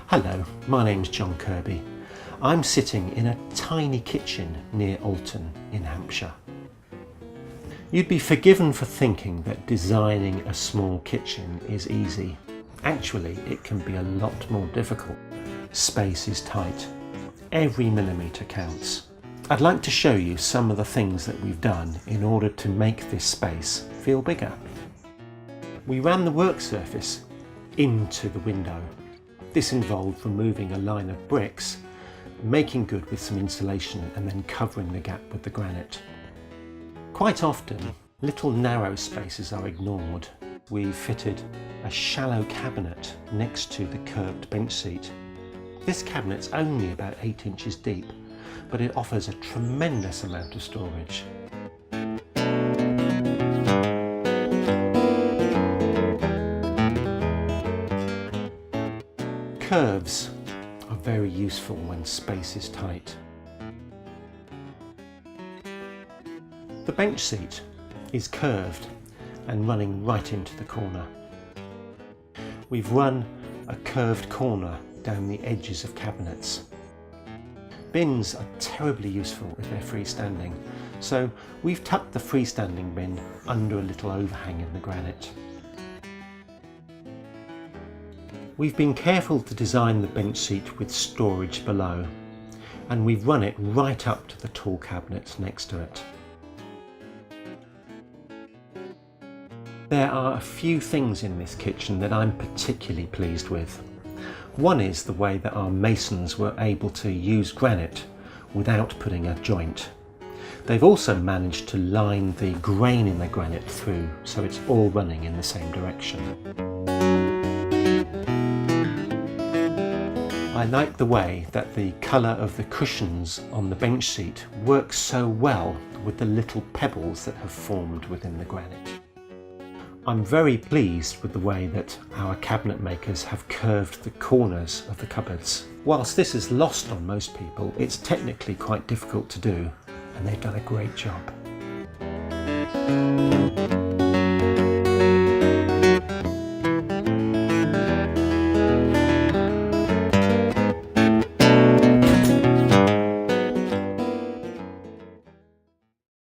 Hello, my name's John Kirby. I'm sitting in a tiny kitchen near Alton in Hampshire. You'd be forgiven for thinking that designing a small kitchen is easy. Actually, it can be a lot more difficult. Space is tight. Every millimetre counts. I'd like to show you some of the things that we've done in order to make this space feel bigger. We ran the work surface into the window. This involved removing a line of bricks, making good with some insulation and then covering the gap with the granite. Quite often, little narrow spaces are ignored. We fitted a shallow cabinet next to the curved bench seat. This cabinet's only about 8 inches deep, but it offers a tremendous amount of storage. Curves are very useful when space is tight. The bench seat is curved and running right into the corner. We've run a curved corner down the edges of cabinets. Bins are terribly useful if they're freestanding, so we've tucked the freestanding bin under a little overhang in the granite. We've been careful to design the bench seat with storage below, and we've run it right up to the tall cabinets next to it. There are a few things in this kitchen that I'm particularly pleased with. One is the way that our masons were able to use granite without putting a joint. They've also managed to line the grain in the granite through, so it's all running in the same direction. I like the way that the colour of the cushions on the bench seat works so well with the little pebbles that have formed within the granite. I'm very pleased with the way that our cabinet makers have curved the corners of the cupboards. Whilst this is lost on most people, it's technically quite difficult to do, and they've done a great job.